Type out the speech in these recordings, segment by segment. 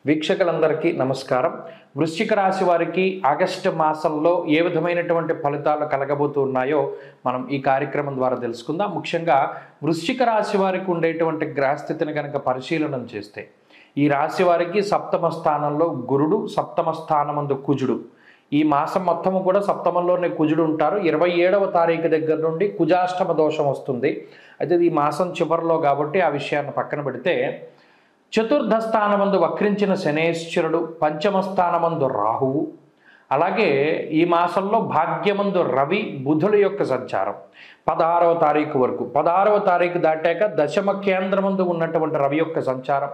వీక్షకులందరికీ నమస్కారం. వృశ్చిక రాశి వారికి ఆగస్టు మాసంలో ఏ విధమైనటువంటి ఫలితాలు కలగబోతున్నాయో మనం ఈ కార్యక్రమం ద్వారా తెలుసుకుందాం. ముఖ్యంగా వృశ్చిక రాశి వారికి ఉండేటువంటి గ్రహస్థితిని కనుక పరిశీలన చేస్తే ఈ రాశి వారికి సప్తమ స్థానంలో గురుడు, సప్తమ స్థానమందు కుజుడు. ఈ మాసం మొత్తము కూడా సప్తమంలోనే కుజుడు ఉంటారు. 27వ తారీఖు దగ్గర నుండి కుజాష్టమ దోషం వస్తుంది. అయితే ఈ మాసం చివరిలో కాబట్టి ఆ విషయాన్ని పక్కన పెడితే చతుర్థ స్థానమందు వక్రించిన శనేశ్వరుడు, పంచమ స్థానమందు రాహువు, అలాగే ఈ మాసంలో భాగ్యమందు రవి, బుధుల యొక్క సంచారం 16వ తారీఖు వరకు. 16వ తారీఖు దాటాక దశమ కేంద్రమందు ఉన్నటువంటి రవి యొక్క సంచారం,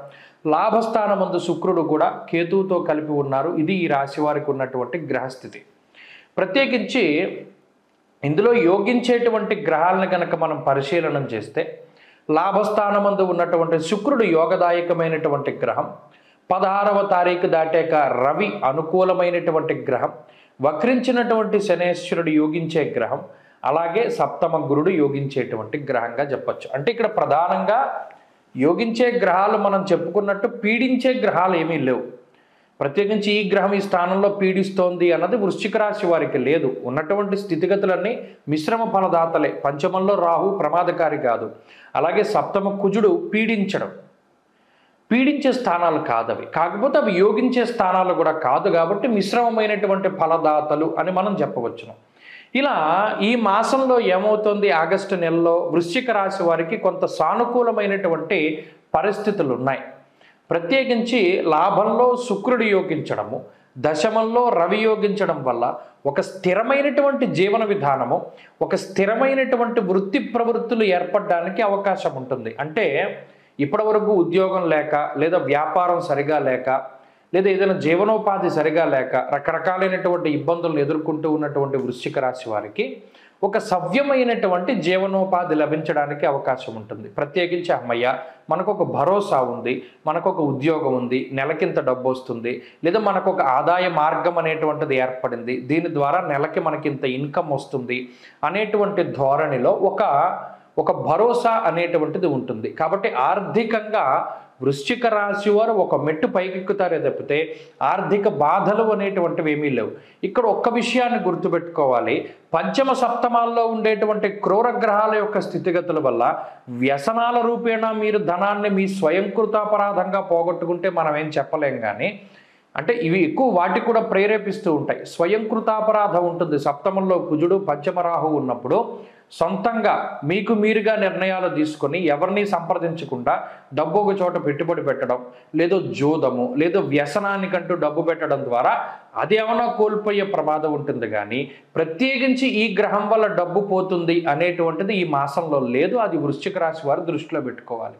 లాభస్థానమందు శుక్రుడు కూడా కేతువుతో కలిపి ఉన్నారు. ఇది ఈ రాశి వారికి ఉన్నటువంటి గ్రహస్థితి. ప్రత్యేకించి ఇందులో యోగించేటువంటి గ్రహాలను కనుక మనం పరిశీలన చేస్తే లాభస్థానమందు ఉన్నటువంటి శుక్రుడు యోగదాయకమైనటువంటి గ్రహం, 16వ తారీఖు దాటాక రవి అనుకూలమైనటువంటి గ్రహం, వక్రించినటువంటి శనేశ్వరుడు యోగించే గ్రహం, అలాగే సప్తమ గురుడు యోగించేటువంటి గ్రహంగా చెప్పచ్చు. అంటే ఇక్కడ ప్రధానంగా యోగించే గ్రహాలు మనం చెప్పుకున్నట్టు పీడించే గ్రహాలు ఏమీ లేవు. ప్రత్యేకించి ఈ గ్రహం ఈ స్థానంలో పీడిస్తోంది అన్నది వృశ్చిక రాశి వారికి లేదు. ఉన్నటువంటి స్థితిగతులన్నీ మిశ్రమ ఫలదాతలే. పంచమంలో రాహు ప్రమాదకారి కాదు, అలాగే సప్తమ కుజుడు పీడించే స్థానాలు కాదవి. కాకపోతే అవి యోగించే స్థానాలు కూడా కాదు కాబట్టి మిశ్రమమైనటువంటి ఫలదాతలు అని మనం చెప్పవచ్చును. ఇలా ఈ మాసంలో ఏమవుతుంది, ఆగస్టు నెలలో వృశ్చిక రాశి వారికి కొంత సానుకూలమైనటువంటి పరిస్థితులు ఉన్నాయి. ప్రత్యేకించి లాభంలో శుక్రుడు యోగించడము, దశమంలో రవి యోగించడం వల్ల ఒక స్థిరమైనటువంటి జీవన విధానము, ఒక స్థిరమైనటువంటి వృత్తి ప్రవృత్తులు ఏర్పడడానికి అవకాశం ఉంటుంది. అంటే ఇప్పటివరకు ఉద్యోగం లేక, లేదా వ్యాపారం సరిగా లేక, లేదా ఏదైనా జీవనోపాధి సరిగా లేక రకరకాలైనటువంటి ఇబ్బందులను ఎదుర్కొంటూ ఉన్నటువంటి వృశ్చిక రాశి వారికి ఒక సవ్యమైనటువంటి జీవనోపాధి లభించడానికి అవకాశం ఉంటుంది. ప్రత్యేకించి అమ్మయ్య మనకు ఒక భరోసా ఉంది, మనకు ఒక ఉద్యోగం ఉంది, నెలకింత డబ్బు వస్తుంది, లేదా మనకు ఒక ఆదాయ మార్గం అనేటువంటిది ఏర్పడింది, దీని ద్వారా నెలకి మనకింత ఇన్కమ్ వస్తుంది అనేటువంటి ధోరణిలో ఒక భరోసా అనేటువంటిది ఉంటుంది. కాబట్టి ఆర్థికంగా వృశ్చిక రాశి వారు ఒక మెట్టు పైకెక్కుతారే తప్పితే ఆర్థిక బాధలు అనేటువంటివి ఏమీ లేవు. ఇక్కడ ఒక్క విషయాన్ని గుర్తుపెట్టుకోవాలి, పంచమ సప్తమాల్లో ఉండేటువంటి క్రూరగ్రహాల యొక్క స్థితిగతుల వల్ల వ్యసనాల రూపేణా మీరు ధనాన్ని మీ స్వయంకృతాపరాధంగా పోగొట్టుకుంటే మనం ఏం చెప్పలేం. కానీ అంటే ఇవి ఎక్కువ వాటికి కూడా ప్రేరేపిస్తూ ఉంటాయి. స్వయంకృతాపరాధం ఉంటుంది. సప్తమంలో కుజుడు, పంచమ రాహు ఉన్నప్పుడు సొంతంగా మీకు మీరుగా నిర్ణయాలు తీసుకొని ఎవరిని సంప్రదించకుండా డబ్బు ఒక చోట పెట్టుబడి పెట్టడం, లేదో జోదము, లేదో వ్యసనానికంటూ డబ్బు పెట్టడం ద్వారా అది ఏమైనా కోల్పోయే ప్రమాదం ఉంటుంది. కానీ ప్రత్యేకించి ఈ గ్రహం వల్ల డబ్బు పోతుంది అనేటువంటిది ఈ మాసంలో లేదు. అది వృశ్చిక రాశి వారు దృష్టిలో పెట్టుకోవాలి.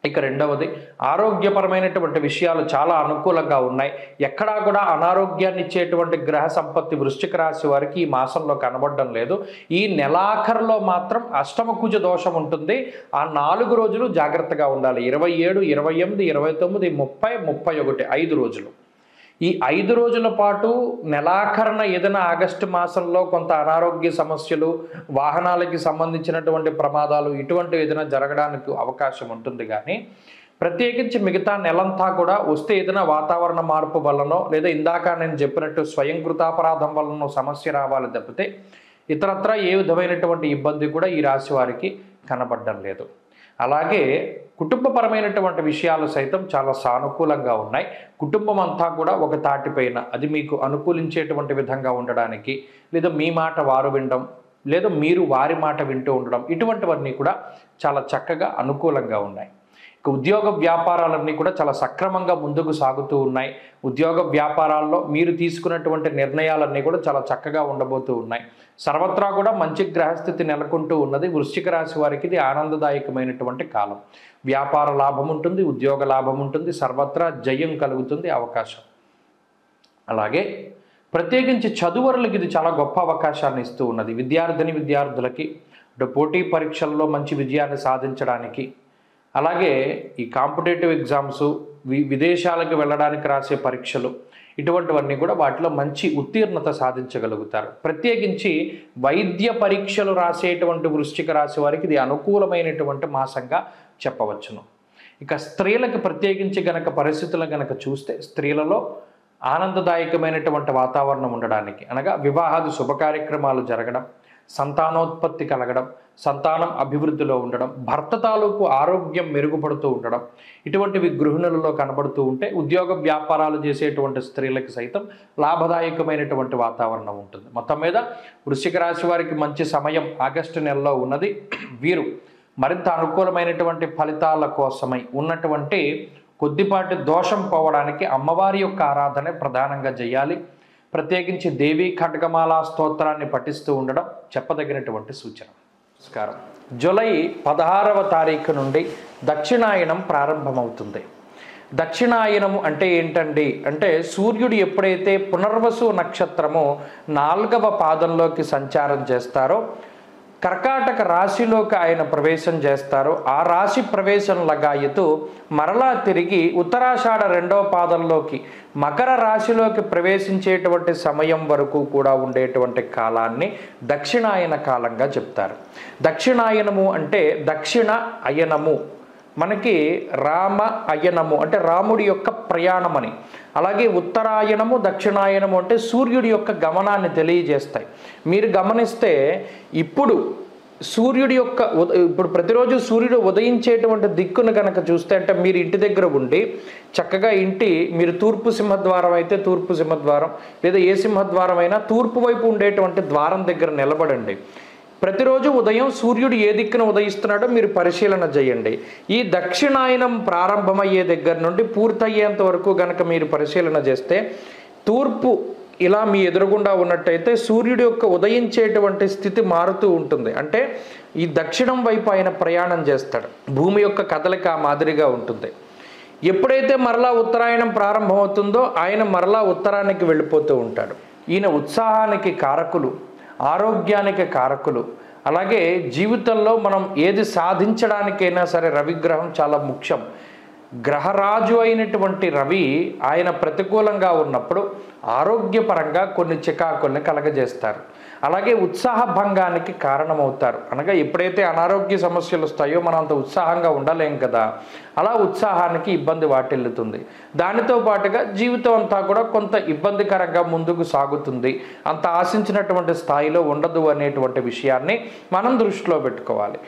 ఇక రెండవది, ఆరోగ్యపరమైనటువంటి విషయాలు చాలా అనుకూలంగా ఉన్నాయి. ఎక్కడా కూడా అనారోగ్యాన్ని ఇచ్చేటువంటి గ్రహ సంపత్తి వృశ్చిక రాశి వారికి ఈ మాసంలో కనబడడం లేదు. ఈ నెలాఖరులో మాత్రం అష్టమ కుజ దోషం ఉంటుంది. ఆ 4 రోజులు జాగ్రత్తగా ఉండాలి. 27, 28, 29, 30, 31 5 రోజులు. ఈ 5 రోజుల పాటు నెలాఖరున ఏదైనా ఆగస్టు మాసంలో కొంత అనారోగ్య సమస్యలు, వాహనాలకి సంబంధించినటువంటి ప్రమాదాలు ఇటువంటివి ఏదైనా జరగడానికి అవకాశం ఉంటుంది. కానీ ప్రత్యేకించి మిగతా నెలంతా కూడా వస్తే ఏదైనా వాతావరణ మార్పు వల్లనో, లేదా ఇందాక నేను చెప్పినట్టు స్వయంకృతాపరాధం వల్లనో సమస్య రావాలి తప్పితే ఇతరత్రా ఏ విధమైనటువంటి ఇబ్బంది కూడా ఈ రాశి వారికి కనబడడం లేదు. అలాగే కుటుంబపరమైనటువంటి విషయాలు సైతం చాలా సానుకూలంగా ఉన్నాయి. కుటుంబం అంతా కూడా ఒక తాటిపైన, అది మీకు అనుకూలించేటువంటి విధంగా ఉండడానికి, లేదా మీ మాట వారు వినడం, లేదా మీరు వారి మాట వింటూ ఉండడం, ఇటువంటివన్నీ కూడా చాలా చక్కగా అనుకూలంగా ఉన్నాయి. ఇక ఉద్యోగ వ్యాపారాలన్నీ కూడా చాలా సక్రమంగా ముందుకు సాగుతూ ఉన్నాయి. ఉద్యోగ వ్యాపారాల్లో మీరు తీసుకున్నటువంటి నిర్ణయాలన్నీ కూడా చాలా చక్కగా ఉండబోతూ ఉన్నాయి. సర్వత్రా కూడా మంచి గ్రహస్థితి నెలకొంటూ ఉన్నది. వృశ్చిక రాశి వారికి ఇది ఆనందదాయకమైనటువంటి కాలం. వ్యాపార లాభం ఉంటుంది, ఉద్యోగ లాభం ఉంటుంది, సర్వత్రా జయం కలుగుతుంది, అవకాశం. అలాగే ప్రత్యేకించి చదువరులకి ఇది చాలా గొప్ప అవకాశాన్ని ఇస్తూ ఉన్నది. విద్యార్థులకి పోటీ పరీక్షల్లో మంచి విజయాన్ని సాధించడానికి, అలాగే ఈ కాంపిటేటివ్ ఎగ్జామ్స్, విదేశాలకు వెళ్ళడానికి రాసే పరీక్షలు, ఇటువంటివన్నీ కూడా వాటిలో మంచి ఉత్తీర్ణత సాధించగలుగుతారు. ప్రత్యేకించి వైద్య పరీక్షలు రాసేటువంటి వృశ్చిక రాశి వారికి ఇది అనుకూలమైనటువంటి మాసంగా చెప్పవచ్చును. ఇక స్త్రీలకు ప్రత్యేకించి గనక పరిస్థితులు గనక చూస్తే స్త్రీలలో ఆనందదాయకమైనటువంటి వాతావరణం ఉండడానికి, అనగా వివాహాది శుభకార్యక్రమాలు జరగడం, సంతానోత్పత్తి కలగడం, సంతానం అభివృద్ధిలో ఉండడం, భర్త తాలూకు ఆరోగ్యం మెరుగుపడుతూ ఉండడం, ఇటువంటివి గృహిణులలో కనబడుతూ ఉంటే ఉద్యోగ వ్యాపారాలు చేసేటువంటి స్త్రీలకు సైతం లాభదాయకమైనటువంటి వాతావరణం ఉంటుంది. మొత్తం మీద వృశ్చిక రాశి వారికి మంచి సమయం ఆగస్టు నెలలో ఉన్నది. వీరు మరింత అనుకూలమైనటువంటి ఫలితాల కోసమై ఉన్నటువంటి కొద్దిపాటి దోషం పోవడానికి అమ్మవారి యొక్క ఆరాధన ప్రధానంగా చేయాలి. ప్రత్యేకించి దేవీ ఖడ్గమాల స్తోత్రాన్ని పఠిస్తూ ఉండడం చెప్పదగినటువంటి సూచన. నమస్కారం. జూలై 16వ తారీఖు నుండి దక్షిణాయనం ప్రారంభమవుతుంది. దక్షిణాయనము అంటే ఏంటండి అంటే సూర్యుడు ఎప్పుడైతే పునర్వసు నక్షత్రము 4వ పాదంలోకి సంచారం చేస్తారో, కర్కాటక రాశిలోకి ఆయన ప్రవేశం చేస్తారు. ఆ రాశి ప్రవేశం లగాయతూ మరలా తిరిగి ఉత్తరాషాఢ 2వ పాదంలోకి మకర రాశిలోకి ప్రవేశించేటువంటి సమయం వరకు కూడా ఉండేటువంటి కాలాన్ని దక్షిణాయన కాలంగా చెప్తారు. దక్షిణాయనము అంటే దక్షిణ అయనము, మనకి రామ అయనము అంటే రాముడి యొక్క ప్రయాణమని, అలాగే ఉత్తరాయణము దక్షిణాయనము అంటే సూర్యుడి యొక్క గమనాన్ని తెలియజేస్తాయి. మీరు గమనిస్తే ఇప్పుడు సూర్యుడి యొక్క ఇప్పుడు ప్రతిరోజు సూర్యుడు ఉదయించేటువంటి దిక్కును కనుక చూస్తే, అంటే మీరు ఇంటి దగ్గర ఉండి చక్కగా మీరు తూర్పు సింహద్వారం అయితే తూర్పు సింహద్వారం, లేదా ఏ సింహద్వారం అయినా తూర్పు వైపు ఉండేటువంటి ద్వారం దగ్గర నిలబడండి. ప్రతిరోజు ఉదయం సూర్యుడు ఏ దిక్కున ఉదయిస్తున్నాడో మీరు పరిశీలన చేయండి. ఈ దక్షిణాయనం ప్రారంభమయ్యే దగ్గర నుండి పూర్తయ్యేంత వరకు గనక మీరు పరిశీలన చేస్తే, తూర్పు ఇలా మీ ఎదురుగుండా ఉన్నట్టయితే సూర్యుడి యొక్క ఉదయించేటువంటి స్థితి మారుతూ ఉంటుంది. అంటే ఈ దక్షిణం వైపు ఆయన ప్రయాణం చేస్తాడు. భూమి యొక్క కదలిక మాదిరిగా ఉంటుంది. ఎప్పుడైతే మరలా ఉత్తరాయణం ప్రారంభమవుతుందో ఆయన మరలా ఉత్తరానికి వెళ్ళిపోతూ ఉంటాడు. ఈయన ఉత్సాహానికి కారకులు, ఆరోగ్యానికి కారకులు, అలాగే జీవితంలో మనం ఏది సాధించడానికైనా సరే రవిగ్రహం చాలా ముఖ్యం. గ్రహరాజు అయినటువంటి రవి ఆయన ప్రతికూలంగా ఉన్నప్పుడు ఆరోగ్యపరంగా కొన్ని చికాకుల్ని కలగజేస్తారు. అలాగే ఉత్సాహ భంగానికి కారణమవుతారు. అనగా ఎప్పుడైతే అనారోగ్య సమస్యలు వస్తాయో మనం అంత ఉత్సాహంగా ఉండలేం కదా, అలా ఉత్సాహానికి ఇబ్బంది వాటిల్లుతుంది. దానితో పాటుగా జీవితం అంతా కూడా కొంత ఇబ్బందికరంగా ముందుకు సాగుతుంది, అంత ఆశించినటువంటి స్థాయిలో ఉండదు అనేటువంటి విషయాన్ని మనం దృష్టిలో పెట్టుకోవాలి.